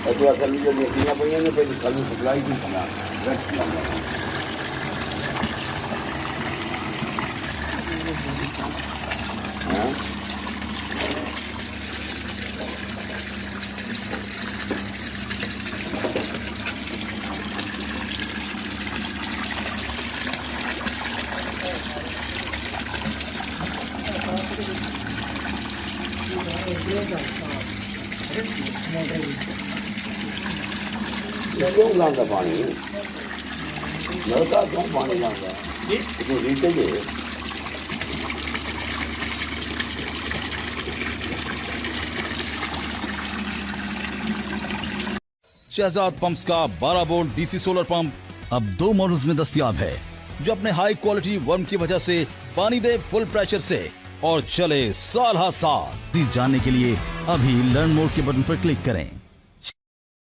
तो असल में जो नीतियाँ पड़ी ने पहले खाली सप्लाई की खाना रख किया हाँ क्यों लाता पानी नलका क्यों पानी लाता तो रीते जे शहजाद पंप्स का 12 वोल्ट डीसी सोलर पंप अब 2 मॉडल्स में दस्तयाब है जो अपने हाई क्वालिटी वर्म की वजह से पानी दे फुल प्रेशर से और चले साल हा साल। जानने के लिए अभी लर्न मोर के बटन पर क्लिक करें।